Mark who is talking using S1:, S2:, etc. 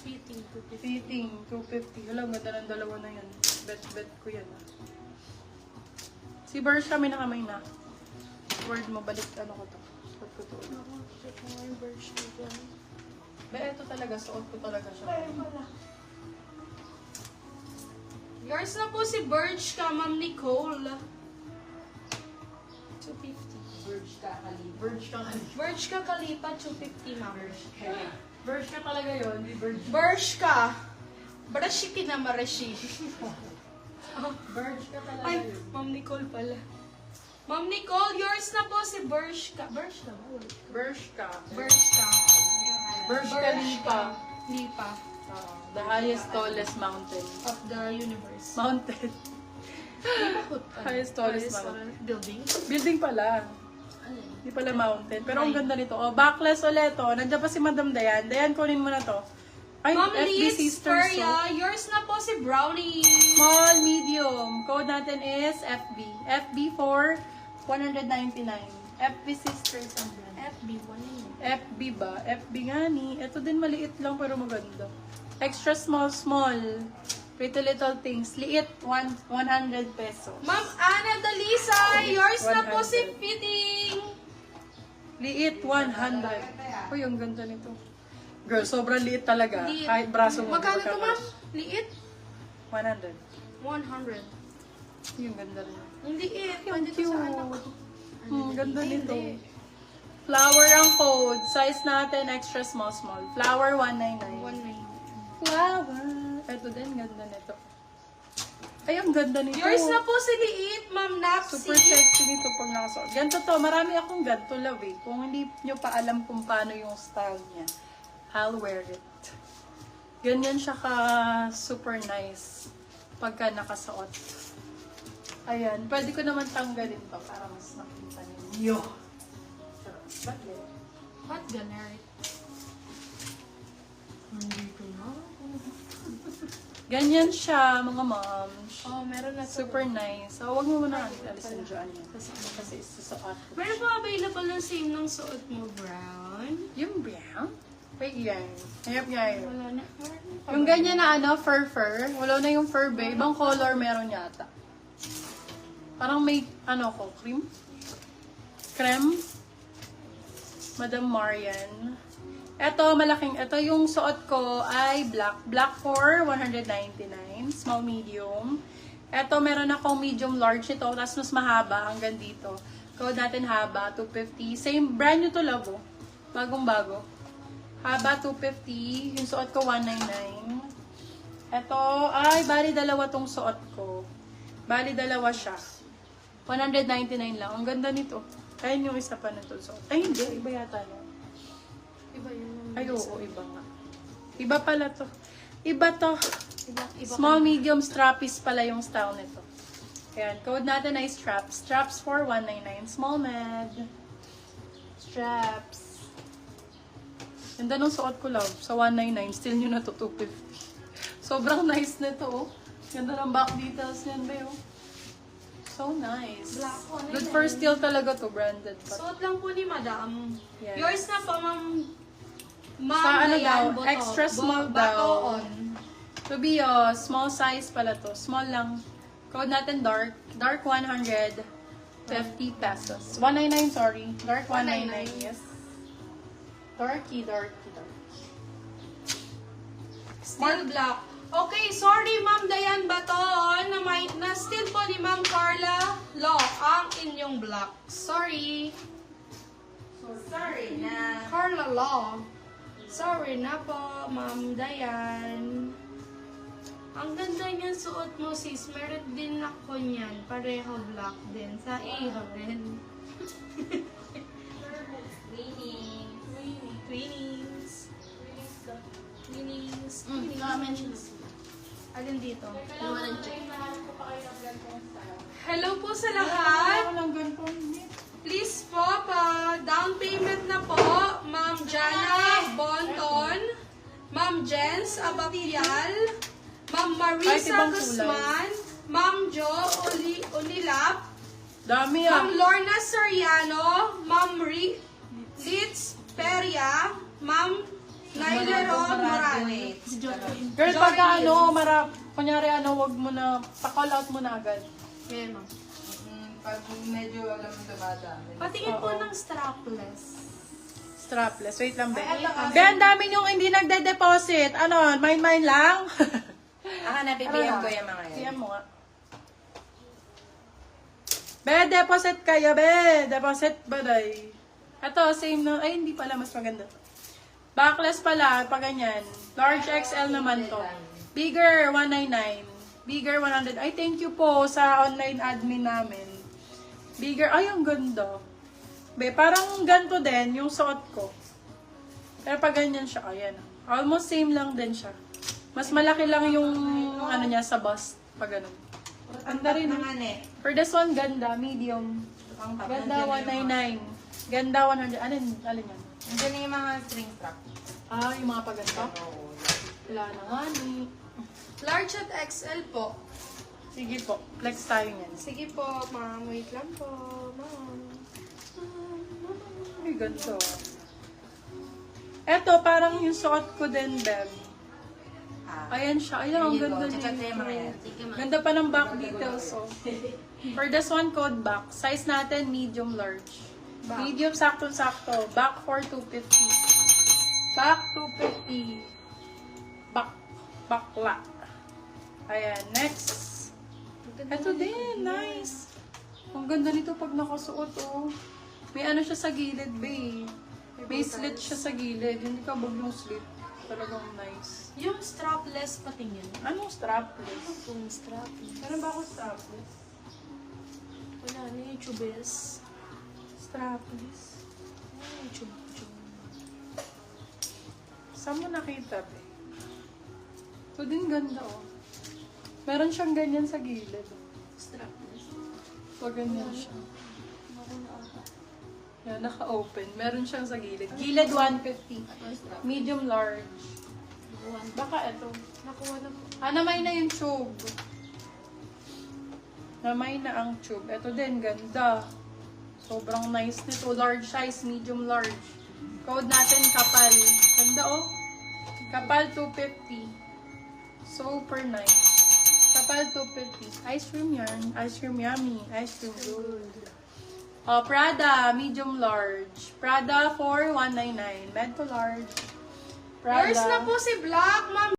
S1: Fitting, 250.
S2: Fitting, 250. Wala, ganda ng dalawa na yan. Bet ko yan. Si Bersh kami nakamay na. Word mo, balik ano ko to. Suot ko to.
S1: Ako, check mo nga yung birch ko.
S2: Ba, ito talaga, suot ko talaga siya.
S1: Ay, wala. Yours na po si Birch ka, Ma'am Nicole. 250.
S2: Bersh ka, Kali. Bersh ka, Kali.
S1: Birch ka Kalipa, 250, Ma'am.
S2: Bersh ka talaga yun, di Bersh.
S1: Birch ka. Barashi kinamarashi.
S2: Bersh ka talaga
S1: Ay,
S2: yun.
S1: Ma'am Nicole pala. Ma'am Nicole, yours na po si Birch ka. Birch na ba?
S2: Bersh ka.
S1: Birch ka.
S2: Bersh Khalifa.
S1: Lipa.
S2: The highest, tallest mountain.
S1: Of the universe.
S2: Mountain. Highest, tallest mountain.
S1: Building.
S2: Building pala.
S1: Ano?
S2: Hindi pala mountain. Pero ang ganda nito. Oh, backless ulit. Oh. Nandiyan pa si Madam Dayan. Dayan, kunin mo na to. Ay,
S1: Ma'am
S2: FB
S1: Liz
S2: Sisters.
S1: Feria, yours na po si Brownie.
S2: Small, medium. Code natin is FB. FB for 199. FB Sisters ang brand.
S1: FB, 1
S2: FB ba? FB nga ni. Ito din maliit lang pero maganda. Extra small, small. Pretty little things. Liit, 100 pesos.
S1: Ma'am Ana Dalisa, yours na po
S2: 100.
S1: si Fitting.
S2: Liit, 100. Uy, ang ganda nito. Girl, sobrang liit talaga.
S1: Liit.
S2: Kahit braso mo.
S1: Magkano
S2: hindi
S1: to,
S2: ka
S1: ma'am?
S2: kasya.
S1: Liit?
S2: 100.
S1: 100.
S2: Yung ganda rin.
S1: Ang liit.
S2: Yung
S1: Pwede to sa
S2: cute.
S1: anak.
S2: Ganda
S1: Ay,
S2: nito.
S1: hindi.
S2: Flower ang code. Size natin, extra small, small. Flower, 199.
S1: 190.
S2: Flower. Ito din, ganda nito. Ay, ang ganda nito.
S1: Yours na po si Liit, Ma'am Napsi.
S2: Super sexy nito pag nakasuot. Ganito to, marami akong ganito love eh. Kung hindi nyo pa alam kung paano yung style niya, I'll wear it. Ganyan siya ka super nice pagka nakasuot. Ayan, pwede ko naman tanggalin to para mas makita ninyo. Ba't yan?
S1: What ganert?
S2: Nandito na. Ganyan siya, mga moms.
S1: Oh, meron na to.
S2: Super nice. So, huwag mo muna alisin dyan yan. Kasi isusuot ko.
S1: Meron pa available ng same ng suot mo, brown?
S2: Yung brown? Wait, yan. Hayap nga yun.
S1: Wala na.
S2: Yung ganyan na ano, fur. Wala na yung fur ba? Ibang color meron yata. Parang may, ano ko, cream? Creme? Madam Marian. Ito, malaking, ito yung suot ko ay black. Black for 199. Small, medium. Ito, meron akong medium large ito. Tapos mas mahaba hanggang dito. Code natin haba, 250. Same brand nyo to, love. Oh. Bagong-bago. Haba, 250. Yung suot ko, 199. Ito, ay, bali dalawa tong suot ko. Bali dalawa siya. 199 lang. Ang ganda nito. Ayun yung isa pa nito suot. Ay, hindi. Iba yata yun.
S1: Iba yun.
S2: Ay, oo, iba nga. Iba pala to. Iba to.
S1: Iba
S2: Small, medium, strappies pala yung style nito. Ayan, code natin ay straps. Straps for 199. Small med. Straps. Ganda nung suot ko, love. Sa 199, still nyo na to 250. Sobrang nice nito, oh. Ganda ng back details yan, ba, oh. So nice.
S1: Black on it,
S2: Good for steel talaga to, branded pa.
S1: Suot lang po ni Madam.
S2: Yes.
S1: Yours na po, Ma'am.
S2: Sa ano
S1: Dayan
S2: daw,
S1: Boto.
S2: extra small daw.
S1: Batoon.
S2: To be small size pala to. Small lang. Code natin dark. Dark 150 pesos. 199, sorry. Dark 199, yes. Darky.
S1: Still black. Okay, sorry Ma'am Dayan Baton na still po ni Ma'am Carla Law ang inyong black. Sorry.
S2: Sorry na.
S1: Carla Law. Sorry na po, Ma'am Dayan. Ang ganda niyan suot mo, sis. Meron din ako niyan. Pareho black din. Sa iho din. Twinings. Alin dito? Hello po sa lahat. Please po, down payment na po. Ma'am Jana Bonton, Ma'am Jens Abapial, Ma'am Marisa Guzman, Ma'am Jo Unilap,
S2: Dami
S1: Ma'am Lorna Soriano, Ma'am Litz Peria, Ma'am Naila Ron Morales.
S3: Graduate.
S1: Si Jocelyn.
S2: Girl, pagka kunyari wag mo na, pa-call out mo na agad.
S1: Yeah, ma'am.
S3: Pag medyo alam mo dumadami.
S1: Patingin po
S2: Oo.
S1: ng strapless.
S2: Strapless. Wait lang, be.
S3: Ay, ito,
S2: Be, ang dami yung hindi nagde-deposit. Ano, mine lang?
S3: Ako na, bibigyan ko yung mga yan.
S2: Siyan mo nga. Be, deposit kayo, be. Deposit ba, day? Ito, same na. Ay, hindi pala. Mas maganda. Backless pala, pag ganyan. Large XL naman to. Bigger, 199. Bigger, 100. Ay, thank you po sa online admin namin. Bigger, ay, ang ganda. Be, parang ganito din yung suot ko. Pero pag ganyan siya, ayan. Almost same lang din siya. Mas malaki lang yung ano niya sa bust. Pag ganun. Ganda rin.
S3: naman eh.
S2: For this one, ganda. Medium. Ganda, 199. Ganda, 100. Alin yan?
S3: Nandiyan yung mga string strap.
S2: Ah, yung mga paganda.
S3: Oo.
S2: Wala na nga ni.
S1: Large at XL po.
S2: Sige po, flex tayo yan.
S1: Sige po, ma'am. Wait lang po, ma'am.
S2: Ay, ganda. Eto, parang yung suot ko din, Beb. Ayan siya. Ayan, ang
S3: Here you
S2: ganda
S3: go. Check out
S2: nito.
S3: yung mga yan.
S2: Ganda pa ng back details, oh. For this one, code back. Size natin, medium, large.
S1: Back.
S2: Medium, sakto-sakto. Back for 250. Back 250. Bakla. Ayan, next. Ito din, nice. Ang ganda nito pag nakasuot, oh. May ano siya sa gilid, babe. May slit siya sa gilid. Hindi ka bag yung slit. Talagang nice.
S1: Yung strapless patingin.
S2: Anong strapless?
S1: Yung strapless.
S2: Ano ba ako strapless?
S1: Wala na yung tubes.
S2: Strapless.
S1: Yung tube.
S2: Saan mo nakita, be? Ito din ganda, oh. Meron siyang ganyan sa gilid.
S1: Strapless.
S2: Pag ganyan siya. Yan, naka-open. Meron siyang sa gilid. Gilid 150. Medium large. Baka ito.
S1: Nakuha na po.
S2: Namay na yung tube. Namay na ang tube. Ito din, ganda. Sobrang nice nito. Large size, medium large. Code natin, kapal. Ganda, oh. Kapal 250. Super nice. Kapal 250. Ice cream yan. Ice cream yummy. Ice cream good. Oh, Prada, medium large. Prada for 199. Med to large. Prada.
S1: Yours na po si Black, ma'am.